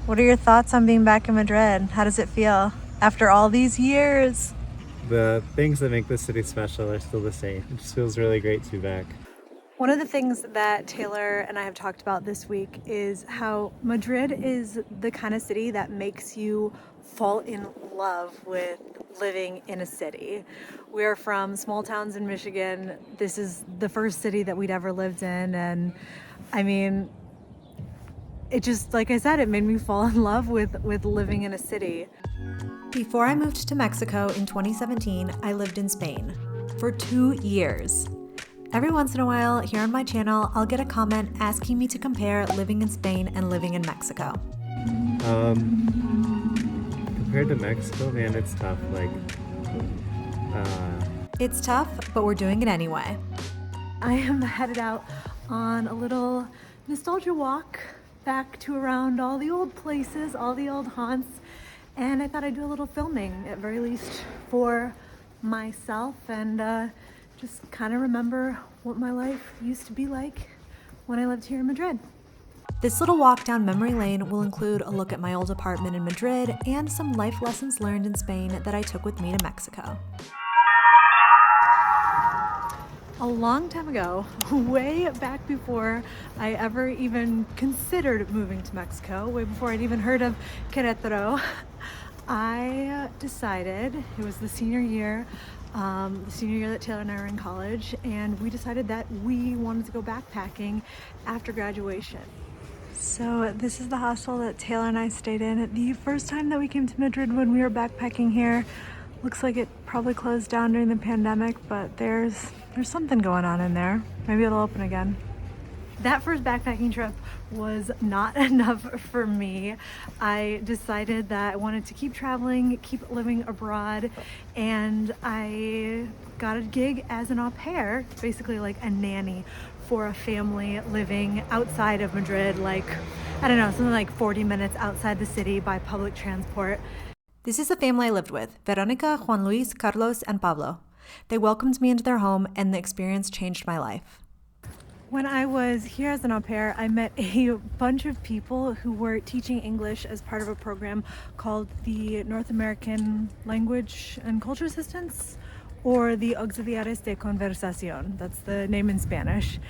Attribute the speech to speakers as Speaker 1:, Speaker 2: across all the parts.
Speaker 1: What are your thoughts on being back in Madrid? How does it feel after all these years?
Speaker 2: The things that make this city special are still the same. It just feels really great to be back.
Speaker 1: One of the things that Taylor and I have talked about this week is how Madrid is the kind of city that makes you fall in love with living in a city. We're from small towns in Michigan. This is the first city that we'd ever lived in, and I mean, it just, like I said, it made me fall in love with living in a city. Before I moved to Mexico in 2017, I lived in Spain for 2 years. Every once in a while, here on my channel, I'll get a comment asking me to compare living in Spain and living in Mexico.
Speaker 2: Compared to Mexico, man, it's tough.
Speaker 1: It's tough, but we're doing it anyway. I am headed out on a little nostalgia walk back to around all the old places, all the old haunts, and I thought I'd do a little filming, at very least for myself, and just kind of remember what my life used to be like when I lived here in Madrid. This little walk down memory lane will include a look at my old apartment in Madrid and some life lessons learned in Spain that I took with me to Mexico. A long time ago, way back before I ever even considered moving to Mexico, way before I'd even heard of Querétaro, I decided, it was the senior year that Taylor and I were in college, and we decided that we wanted to go backpacking after graduation. So this is the hostel that Taylor and I stayed in the first time that we came to Madrid when we were backpacking here. Looks like it probably closed down during the pandemic, but there's something going on in there. Maybe it'll open again. That first backpacking trip was not enough for me. I decided that I wanted to keep traveling, keep living abroad, and I got a gig as an au pair, basically like a nanny for a family living outside of Madrid, like, I don't know, something like 40 minutes outside the city by public transport. This is the family I lived with, Veronica, Juan Luis, Carlos, and Pablo. They welcomed me into their home, and the experience changed my life. When I was here as an au pair, I met a bunch of people who were teaching English as part of a program called the North American Language and Culture Assistance, or the Auxiliares de Conversación. That's the name in Spanish.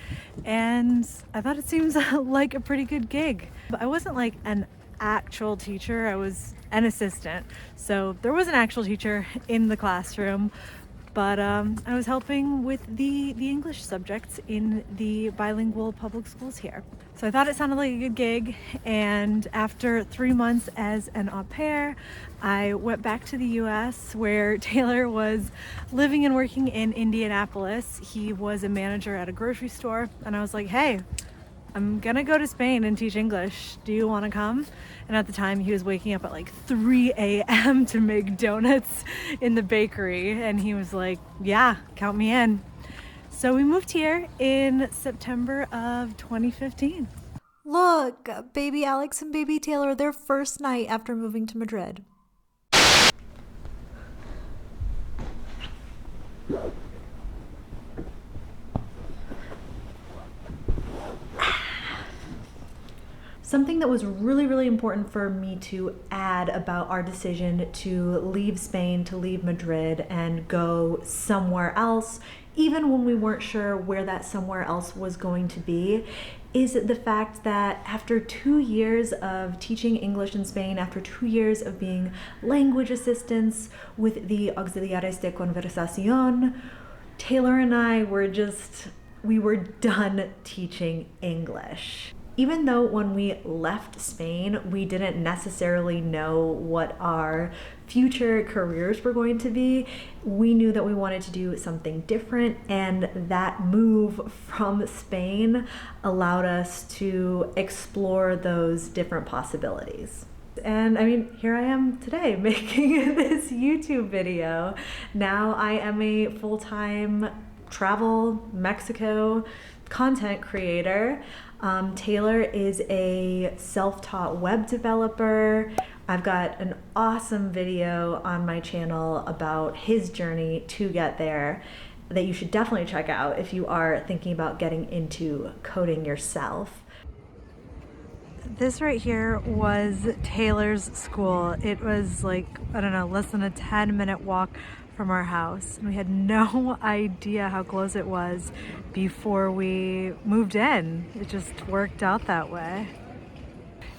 Speaker 1: And I thought it seems like a pretty good gig. But I wasn't like an actual teacher, I was an assistant. So there was an actual teacher in the classroom, but I was helping with the English subjects in the bilingual public schools here. So I thought it sounded like a good gig, and after 3 months as an au pair, I went back to the US where Taylor was living and working in Indianapolis. He was a manager at a grocery store, and I was like, hey, I'm gonna go to Spain and teach English. Do you wanna come? And at the time he was waking up at like 3 a.m. to make donuts in the bakery. And he was like, yeah, count me in. So we moved here in September of 2015. Look, baby Alex and baby Taylor, their first night after moving to Madrid. Something that was really, really important for me to add about our decision to leave Spain, to leave Madrid, and go somewhere else, even when we weren't sure where that somewhere else was going to be, is the fact that after 2 years of teaching English in Spain, after 2 years of being language assistants with the Auxiliares de Conversación, Taylor and I we were done teaching English. Even though when we left Spain, we didn't necessarily know what our future careers were going to be, we knew that we wanted to do something different, and that move from Spain allowed us to explore those different possibilities. And I mean, here I am today making this YouTube video. Now I am a full-time travel Mexico content creator. Taylor is a self-taught web developer. I've got an awesome video on my channel about his journey to get there that you should definitely check out if you are thinking about getting into coding yourself. This right here was Taylor's school. It was like, I don't know, less than a 10-minute walk from our house. And we had no idea how close it was before we moved in. It just worked out that way.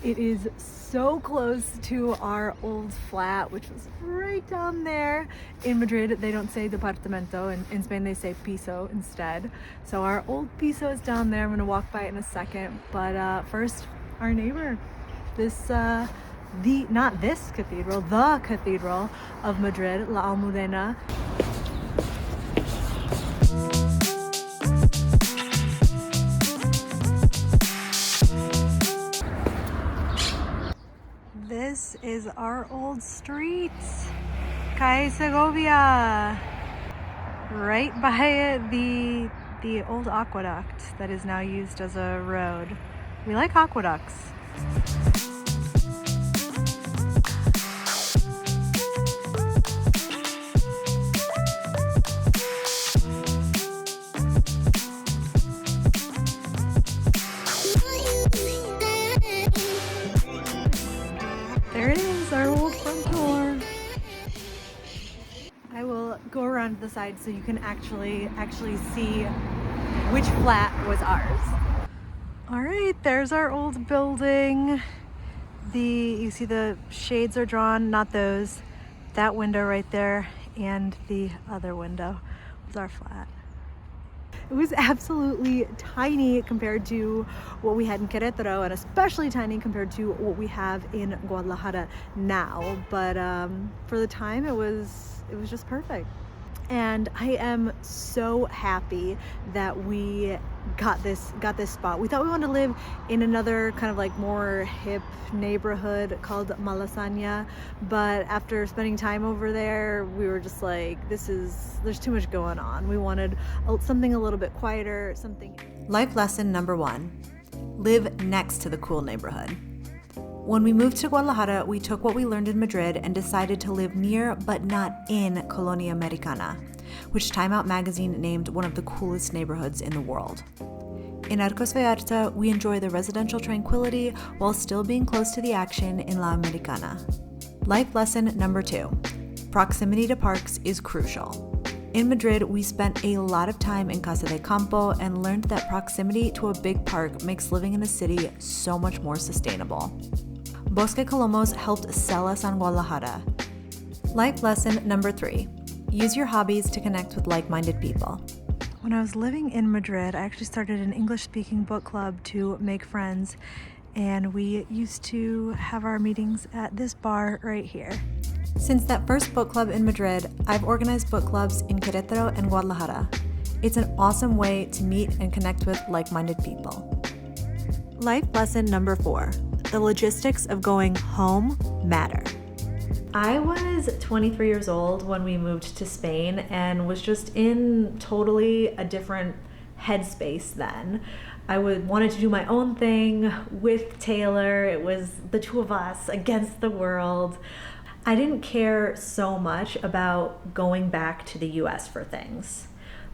Speaker 1: It is so close to our old flat, which was right down there. In Madrid, they don't say departamento. In Spain, they say piso instead. So our old piso is down there. I'm gonna walk by it in a second. But first, our neighbor. Not this cathedral, the Cathedral of Madrid, La Almudena. This is our old street, Calle Segovia, right by the old aqueduct that is now used as a road. We like aqueducts. There it is, our old front door. I will go around to the side so you can actually see which flat was ours. All right, there's our old building. You see the shades are drawn, not those. That window right there and the other window was our flat. It was absolutely tiny compared to what we had in Querétaro, and especially tiny compared to what we have in Guadalajara now. But for the time, it was just perfect. And I am so happy that we got this spot. We thought we wanted to live in another kind of like more hip neighborhood called Malasaña, but after spending time over there, we were just like, there's too much going on. We wanted something a little bit quieter, something.
Speaker 3: Life lesson number 1: live next to the cool neighborhood. When we moved to Guadalajara, we took what we learned in Madrid and decided to live near but not in Colonia Americana, which Time Out magazine named one of the coolest neighborhoods in the world. In Arcos Vallarta, we enjoy the residential tranquility while still being close to the action in La Americana. Life lesson number 2: proximity to parks is crucial. In Madrid, we spent a lot of time in Casa de Campo and learned that proximity to a big park makes living in a city so much more sustainable. Bosque Colomos helped sell us on Guadalajara. Life lesson number 3: use your hobbies to connect with like-minded people.
Speaker 1: When I was living in Madrid, I actually started an English-speaking book club to make friends, and we used to have our meetings at this bar right here.
Speaker 3: Since that first book club in Madrid, I've organized book clubs in Querétaro and Guadalajara. It's an awesome way to meet and connect with like-minded people. Life lesson number 4: the logistics of going home matter. I was 23 years old when we moved to Spain and was just in totally a different headspace then. I wanted to do my own thing with Taylor. It was the two of us against the world. I didn't care so much about going back to the US for things.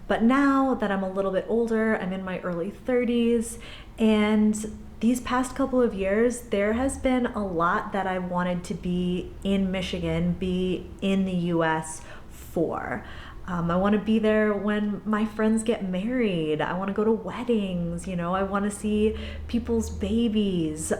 Speaker 3: But now that I'm a little bit older, I'm in my early 30s, and these past couple of years, there has been a lot that I wanted to be in Michigan, be in the US for. I want to be there when my friends get married. I want to go to weddings, I want to see people's babies,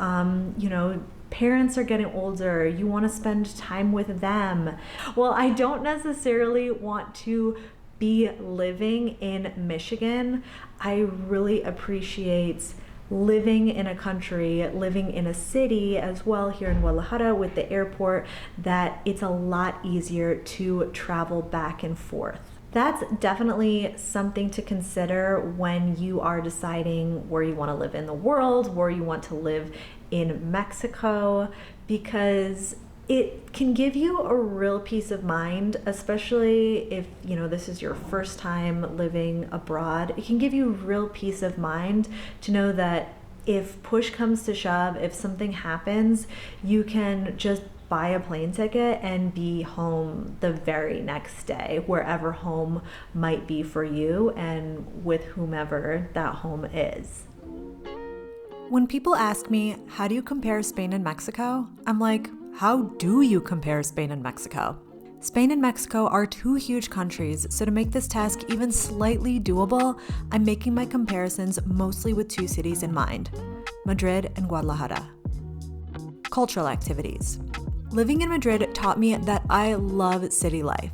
Speaker 3: parents are getting older. You want to spend time with them. Well, I don't necessarily want to be living in Michigan. I really appreciate living in a country, living in a city as well here in Guadalajara with the airport, that it's a lot easier to travel back and forth. That's definitely something to consider when you are deciding where you want to live in the world, where you want to live in Mexico, because it can give you a real peace of mind, especially if this is your first time living abroad. It can give you real peace of mind to know that if push comes to shove, if something happens, you can just buy a plane ticket and be home the very next day, wherever home might be for you and with whomever that home is. When people ask me, how do you compare Spain and Mexico? I'm like, how do you compare Spain and Mexico? Spain and Mexico are two huge countries, so to make this task even slightly doable, I'm making my comparisons mostly with two cities in mind, Madrid and Guadalajara. Cultural activities. Living in Madrid taught me that I love city life.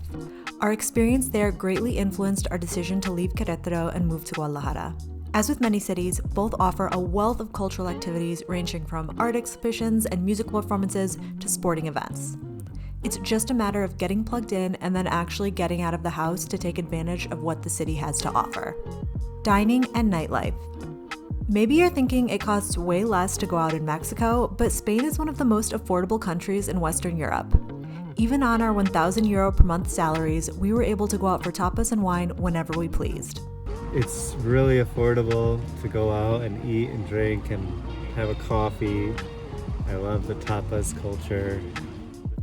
Speaker 3: Our experience there greatly influenced our decision to leave Querétaro and move to Guadalajara. As with many cities, both offer a wealth of cultural activities ranging from art exhibitions and musical performances to sporting events. It's just a matter of getting plugged in and then actually getting out of the house to take advantage of what the city has to offer. Dining and nightlife. Maybe you're thinking it costs way less to go out in Mexico, but Spain is one of the most affordable countries in Western Europe. Even on our €1,000 per month salaries, we were able to go out for tapas and wine whenever we pleased.
Speaker 2: It's really affordable to go out and eat and drink and have a coffee. I love the tapas culture.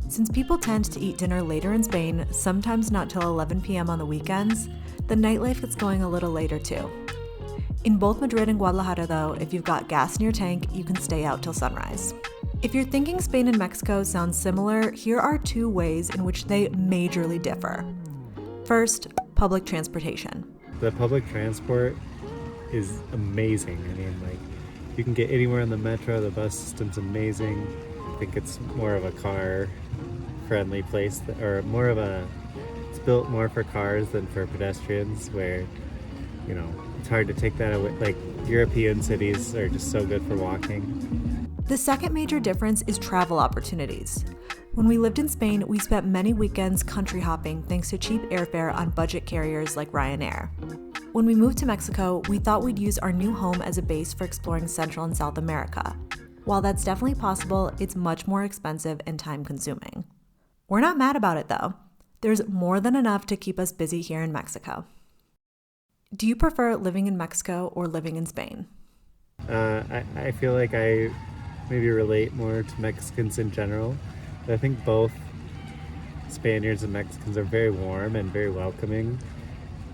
Speaker 3: Since people tend to eat dinner later in Spain, sometimes not till 11 p.m. on the weekends, the nightlife gets going a little later too. In both Madrid and Guadalajara though, if you've got gas in your tank, you can stay out till sunrise. If you're thinking Spain and Mexico sound similar, here are two ways in which they majorly differ. First, public transportation.
Speaker 2: The public transport is amazing. I mean, like, you can get anywhere on the metro. The bus system's amazing. I think it's more of a car-friendly place, it's built more for cars than for pedestrians, where, you know, it's hard to take that away. Like, European cities are just so good for walking.
Speaker 3: The second major difference is travel opportunities. When we lived in Spain, we spent many weekends country hopping thanks to cheap airfare on budget carriers like Ryanair. When we moved to Mexico, we thought we'd use our new home as a base for exploring Central and South America. While that's definitely possible, it's much more expensive and time-consuming. We're not mad about it though. There's more than enough to keep us busy here in Mexico. Do you prefer living in Mexico or living in Spain?
Speaker 2: I feel like I maybe relate more to Mexicans in general. I think both Spaniards and Mexicans are very warm and very welcoming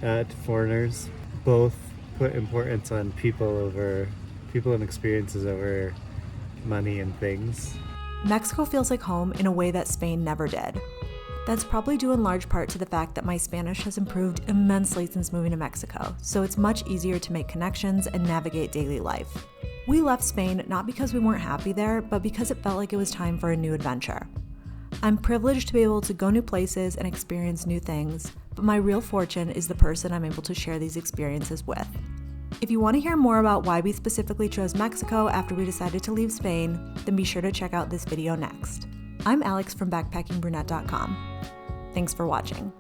Speaker 2: to foreigners. Both put importance on people and experiences over money and things.
Speaker 3: Mexico feels like home in a way that Spain never did. That's probably due in large part to the fact that my Spanish has improved immensely since moving to Mexico, so it's much easier to make connections and navigate daily life. We left Spain not because we weren't happy there, but because it felt like it was time for a new adventure. I'm privileged to be able to go new places and experience new things, but my real fortune is the person I'm able to share these experiences with. If you want to hear more about why we specifically chose Mexico after we decided to leave Spain, then be sure to check out this video next. I'm Alex from backpackingbrunette.com. Thanks for watching.